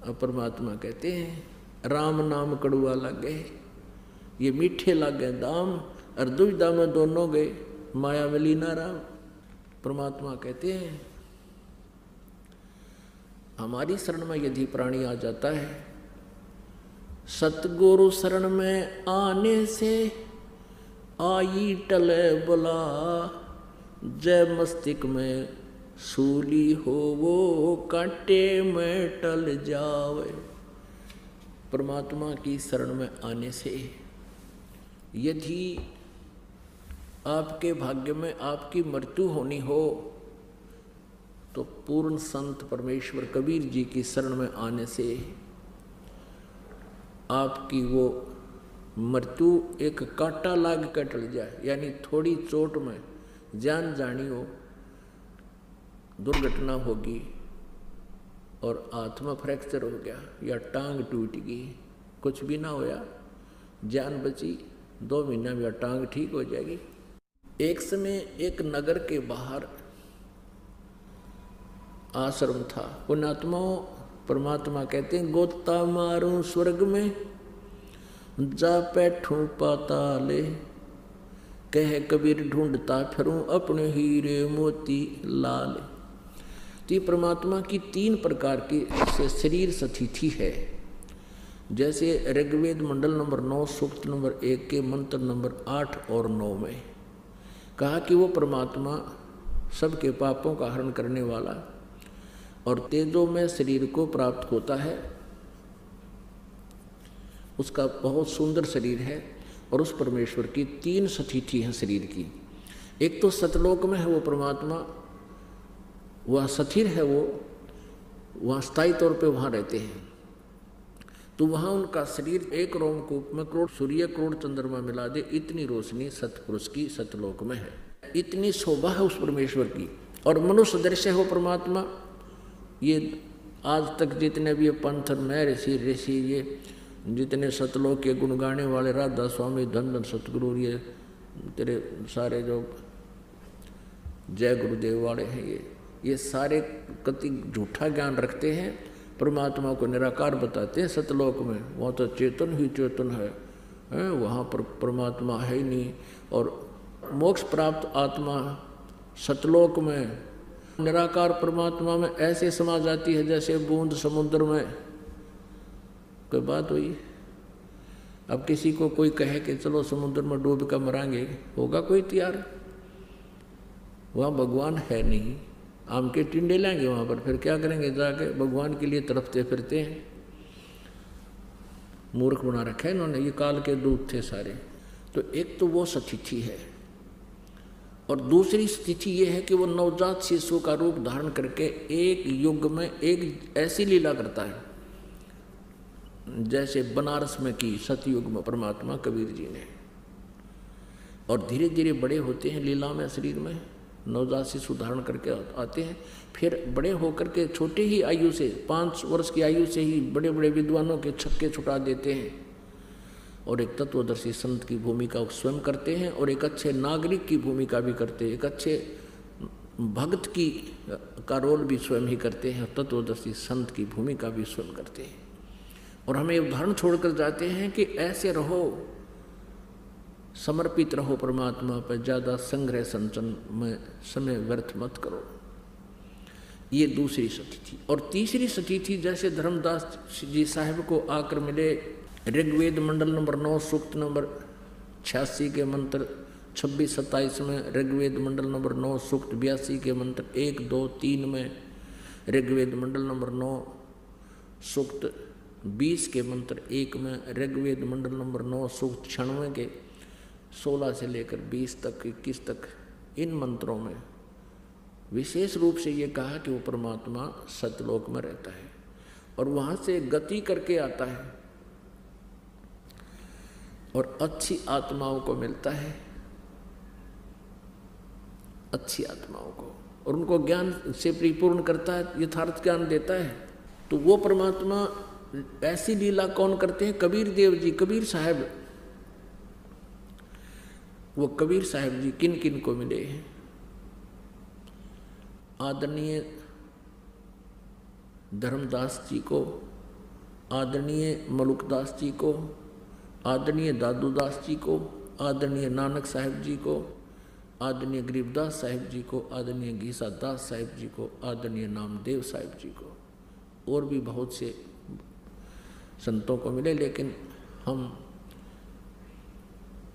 अब परमात्मा कहते हैं राम नाम कड़ुआ लागे, ये मीठे लागे दाम, और दुविधा में दोनों गए माया में लीना राम। परमात्मा कहते हैं हमारी शरण में यदि प्राणी आ जाता है, सतगुरु शरण में आने से आई टले बुला, जय मस्तिष्क में सूली हो वो कांटे में टल जावे। परमात्मा की शरण में आने से यदि आपके भाग्य में आपकी मृत्यु होनी हो तो पूर्ण संत परमेश्वर कबीर जी की शरण में आने से आपकी वो मृत्यु एक कांटा लाग कर टल जाए, यानी थोड़ी चोट में जान जानी हो, दुर्घटना होगी और आत्मा फ्रैक्चर हो गया या टांग टूट गई, कुछ भी ना होया, जान बची, 2 महीना में टांग ठीक हो जाएगी। एक समय एक नगर के बाहर आश्रम था। पुण्यात्माओं, परमात्मा कहते हैं गोता मारूं स्वर्ग में, जा बैठूं पाताले, कह कबीर ढूंढता फिरूं अपने हीरे मोती लाल। तो परमात्मा की 3 प्रकार की शरीर स्थिति है। जैसे ऋग्वेद मंडल नंबर 9 सूक्त नंबर 1 के मंत्र नंबर 8 और 9 में कहा कि वो परमात्मा सबके पापों का हरण करने वाला और तेजो में शरीर को प्राप्त होता है, उसका बहुत सुंदर शरीर है। और उस परमेश्वर की 3 स्थिति हैं शरीर की। एक तो सतलोक में है वो परमात्मा, वह स्थिर है, वो वहाँ स्थायी तौर पे वहाँ रहते हैं। तो वहाँ उनका शरीर एक रोमकूप में करोड़ सूर्य करोड़ चंद्रमा मिला दे इतनी रोशनी सतपुरुष की सतलोक में है। इतनी शोभा है उस परमेश्वर की। और मनुष्य दृश्य है वो परमात्मा। ये आज तक जितने भी पंथ में ऋषि ये जितने सतलोक के गुण गाने वाले राधा स्वामी धन धन सतगुरु, ये तेरे सारे जो जय गुरुदेव वाले हैं, ये सारे कति झूठा ज्ञान रखते हैं, परमात्मा को निराकार बताते हैं। सतलोक में वहाँ तो चेतन ही चेतन है, वहाँ पर परमात्मा है ही नहीं। और मोक्ष प्राप्त आत्मा सतलोक में निराकार परमात्मा में ऐसे समा जाती है जैसे बूंद समुद्र में। कोई बात हुई, अब किसी को कोई कहे कि चलो समुद्र में डूब कर मरांगे, होगा कोई तैयार? वहाँ भगवान है नहीं, आम के टिंडे लेंगे वहाँ पर, फिर क्या करेंगे जाके? भगवान के लिए तड़पते फिरते हैं। मूर्ख बना रखा है इन्होंने, ये काल के दूत थे सारे। तो एक तो वो स्थिति है, और दूसरी स्थिति ये है कि वो नवजात शिशु का रूप धारण करके एक युग में एक ऐसी लीला करता है जैसे बनारस में की सतयुग में परमात्मा कबीर जी ने। और धीरे धीरे बड़े होते हैं लीला में, शरीर में नवजात शिशु धारण करके आते हैं। फिर बड़े होकर के छोटे ही आयु से 5 वर्ष की आयु से ही बड़े बड़े विद्वानों के छक्के छुटा देते हैं और एक तत्वदर्शी संत की भूमिका स्वयं करते हैं और एक अच्छे नागरिक की भूमिका भी करते हैं, एक अच्छे भक्त की का रोल भी स्वयं ही करते हैं, तत्वदर्शी संत की भूमिका भी स्वयं करते हैं। और हमें उदाहरण छोड़कर जाते हैं कि ऐसे रहो, समर्पित रहो परमात्मा पर, ज़्यादा संग्रह संचन में समय व्यर्थ मत करो। ये दूसरी स्थिति। और तीसरी स्थिति जैसे धर्मदास जी साहिब को आकर मिले ऋग्वेद मंडल नंबर 9 सूक्त नंबर 86 के मंत्र 26-27 में, ऋग्वेद मंडल नंबर 9 सूक्त 82 के मंत्र 1, 2, 3 में, ऋग्वेद मंडल नंबर 9 सूक्त 20 के मंत्र 1 में, ऋग्वेद मंडल नंबर 9 सूक्त 96 के 16 से लेकर 20 तक 21 तक, इन मंत्रों में विशेष रूप से ये कहा कि वो परमात्मा सतलोक में रहता है और वहाँ से गति करके आता है और अच्छी आत्माओं को मिलता है, अच्छी आत्माओं को, और उनको ज्ञान से परिपूर्ण करता है, यथार्थ ज्ञान देता है। तो वो परमात्मा ऐसी लीला कौन करते हैं? कबीर देव जी, कबीर साहब। वो कबीर साहब जी किन किन को मिले हैं? आदरणीय धर्मदास जी को आदरणीय मलुकदास जी को, आदरणीय दादूदास जी को, आदरणीय नानक साहिब जी को, आदरणीय गरीबदास साहिब जी को, आदरणीय गीसा दास साहिब जी को, आदरणीय नामदेव साहिब जी को, और भी बहुत से संतों को मिले, लेकिन हम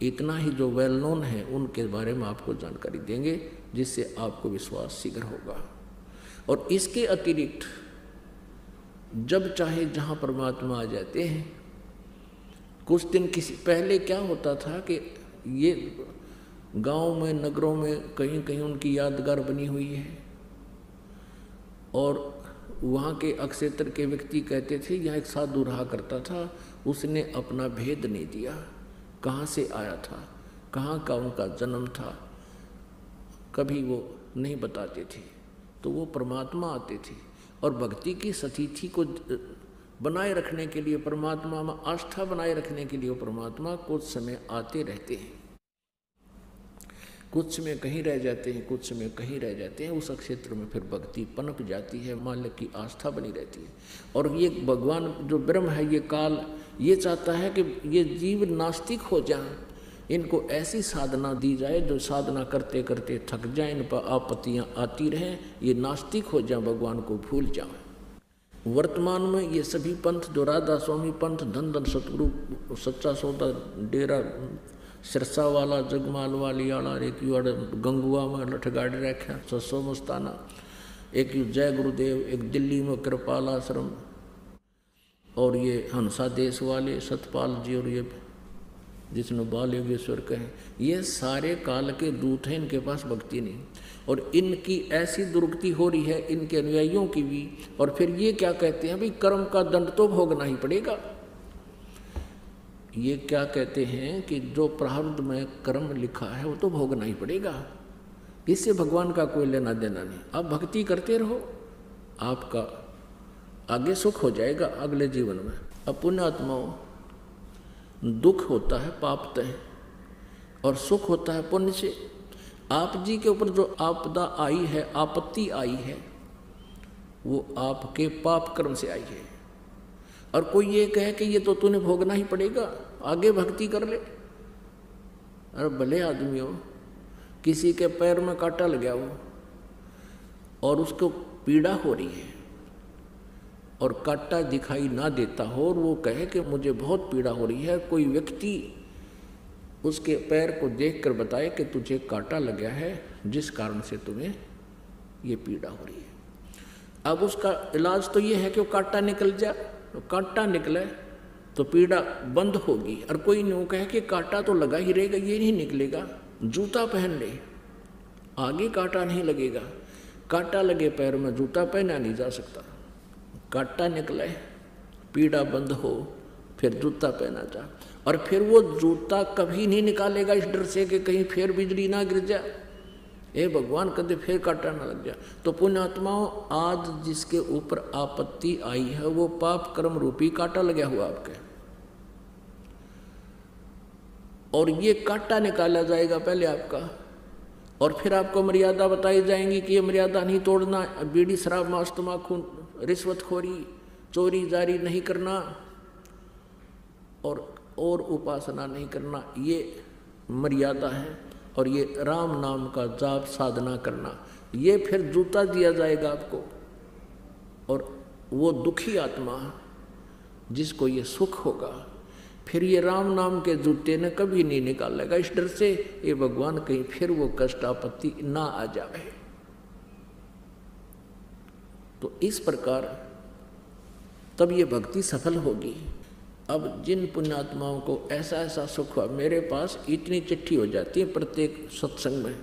इतना ही जो वेल नोन है उनके बारे में आपको जानकारी देंगे, जिससे आपको विश्वास शीघ्र होगा। और इसके अतिरिक्त जब चाहे जहाँ परमात्मा आ जाते हैं। कुछ दिन किसी पहले क्या होता था कि ये गांव में, नगरों में कहीं कहीं उनकी यादगार बनी हुई है, और वहाँ के अक्षेत्र के व्यक्ति कहते थे यहाँ एक साधु रहा करता था, उसने अपना भेद नहीं दिया, कहाँ से आया था, कहाँ का उनका जन्म था, कभी वो नहीं बताते थे। तो वो परमात्मा आते थे, और भक्ति की सतिथि को बनाए रखने के लिए, परमात्मा में आस्था बनाए रखने के लिए परमात्मा कुछ समय आते रहते हैं, कुछ समय कहीं रह जाते हैं, कुछ समय कहीं रह जाते हैं। उस क्षेत्र में फिर भक्ति पनप जाती है, माल्य की आस्था बनी रहती है। और ये भगवान जो ब्रह्म है, ये काल ये चाहता है कि ये जीव नास्तिक हो जाएं, इनको ऐसी साधना दी जाए जो साधना करते करते थक जाए, इन पर आपत्तियाँ आती रहें, ये नास्तिक हो जाएं, भगवान को भूल जाएं। वर्तमान में ये सभी पंथ जो राधा स्वामी पंथ, धन धन सतगुरु सच्चा सौदा डेरा सिरसा वाला, जगमाल वाली आला, एक यू गंगुआ में लठगाड़ी रखा ससो मस्ताना, एक यू जय गुरुदेव, एक दिल्ली में कृपाल आश्रम, और ये हंसा देश वाले सतपाल जी, और ये जिसने बाल योगेश्वर कहे, ये सारे काल के दूत हैं, इनके पास भक्ति नहीं। और इनकी ऐसी दुर्गति हो रही है, इनके अनुयायियों की भी। और फिर ये क्या कहते हैं, भाई कर्म का दंड तो भोगना ही पड़ेगा। ये क्या कहते हैं कि जो प्रारब्ध में कर्म लिखा है वो तो भोगना ही पड़ेगा, इससे भगवान का कोई लेना देना नहीं। आप भक्ति करते रहो, आपका आगे सुख हो जाएगा अगले जीवन में। अब पुण्यात्माओं, दुख होता है पाप तय, और सुख होता है पुण्य से। आप जी के ऊपर जो आपदा आई है, आपत्ति आई है, वो आपके पाप कर्म से आई है। और कोई ये कहे कि ये तो तूने भोगना ही पड़ेगा, आगे भक्ति कर ले। अरे भले आदमी हो, किसी के पैर में कांटा लग गया हो और उसको पीड़ा हो रही है, और कांटा दिखाई ना देता हो, और वो कहे कि मुझे बहुत पीड़ा हो रही है, कोई व्यक्ति उसके पैर को देखकर बताए कि तुझे कांटा लग गया है, जिस कारण से तुम्हें ये पीड़ा हो रही है। अब उसका इलाज तो ये है कि वो कांटा निकल जाए, तो कांटा निकले तो पीड़ा बंद होगी। और कोई नहीं कहे कि कांटा तो लगा ही रहेगा, ये नहीं निकलेगा, जूता पहन ले, आगे कांटा नहीं लगेगा। कांटा लगे पैर में जूता पहना नहीं जा सकता, कांटा निकले, पीड़ा बंद हो, फिर जूता पहना जा। और फिर वो जूता कभी नहीं निकालेगा इस डर से कि कहीं फिर बिजली ना गिर जाए, ए भगवान कदे फिर कांटा ना लग जाए। तो पुण्यात्माओं, आज जिसके ऊपर आपत्ति आई है वो पाप कर्म रूपी कांटा लगा हुआ आपके, और ये कांटा निकाला जाएगा पहले आपका, और फिर आपको मर्यादा बताई जाएंगी कि ये मर्यादा नहीं तोड़ना, बीड़ी शराब मांस तम्बाकू रिश्वतखोरी चोरी जारी नहीं करना, और उपासना नहीं करना, ये मर्यादा है। और ये राम नाम का जाप साधना करना, ये फिर जूता दिया जाएगा आपको। और वो दुखी आत्मा जिसको ये सुख होगा, फिर ये राम नाम के जूते ने कभी नहीं निकालेगा इस डर से ये भगवान कहीं फिर वो कष्ट आपत्ति ना आ जाए। तो इस प्रकार तब ये भक्ति सफल होगी। अब जिन पुण्यात्माओं को ऐसा ऐसा सुख हुआ, मेरे पास इतनी चिट्ठी हो जाती है प्रत्येक सत्संग में,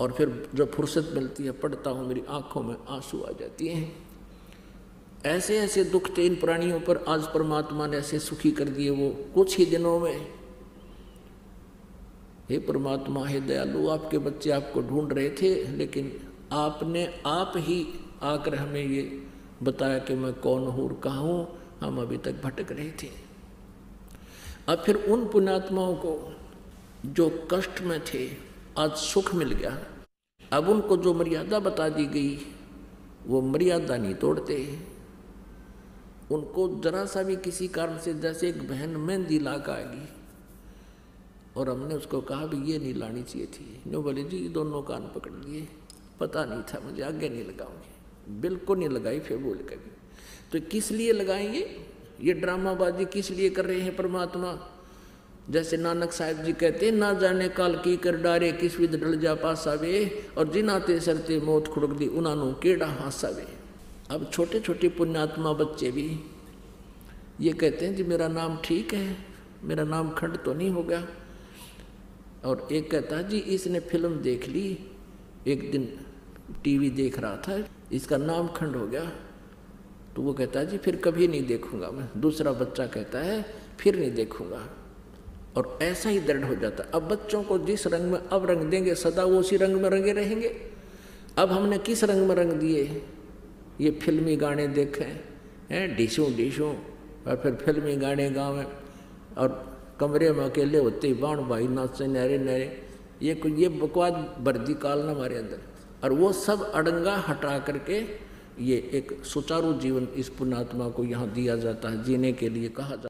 और फिर जब फुर्सत मिलती है पढ़ता हूँ, मेरी आंखों में आंसू आ जाती हैं। ऐसे ऐसे दुख थे इन प्राणियों पर, आज परमात्मा ने ऐसे सुखी कर दिए वो कुछ ही दिनों में। हे परमात्मा, हे दयालु, आपके बच्चे आपको ढूंढ रहे थे, लेकिन आपने आप ही आकर हमें ये बताया कि मैं कौन हूँ और कहाँ हूँ, हम अभी तक भटक रहे थे। अब फिर उन पुण्यात्माओं को जो कष्ट में थे आज सुख मिल गया। अब उनको जो मर्यादा बता दी गई वो मर्यादा नहीं तोड़ते, उनको जरा सा भी किसी कारण से, जैसे एक बहन मेहंदी ला के आएगी और हमने उसको कहा भी ये नहीं लानी चाहिए थी, नो बोले जी दोनों कान पकड़ लिए, पता नहीं था मुझे, आगे नहीं लगाऊंगी, बिल्कुल नहीं लगाई। फिर बोल कभी तो किस लिए लगाएंगे? ये ड्रामाबाजी किस लिए कर रहे हैं परमात्मा? जैसे नानक साहिब जी कहते हैं, ना जाने काल की कर डारे किस विध डल जा पासावे, और जिनाते सरते मौत खुड़क दी उन्होंने केड़ा हासावे। अब छोटे छोटे पुण्यात्मा बच्चे भी ये कहते हैं जी मेरा नाम ठीक है, मेरा नाम खंड तो नहीं हो गया। और एक कहता है जी इसने फिल्म देख ली, एक दिन टीवी देख रहा था, इसका नाम खंड हो गया। तो वो कहता है जी फिर कभी नहीं देखूंगा मैं। दूसरा बच्चा कहता है फिर नहीं देखूंगा, और ऐसा ही दृढ़ हो जाता। अब बच्चों को जिस रंग में अब रंग देंगे सदा वो उसी रंग में रंगे रहेंगे। अब हमने किस रंग में रंग दिए? ये फिल्मी गाने देखे हैं, डिशों डिशों, और फिर फिल्मी गाने गाँव और कमरे में अकेले होते ही बाण भाई नाचे नहरे नहरे, ये बकवास भर्दी कालना हमारे अंदर। और वो सब अड़ंगा हटा करके ये एक सुचारू जीवन इस पुण्यात्मा को यहाँ दिया जाता है, जीने के लिए कहा जाता है।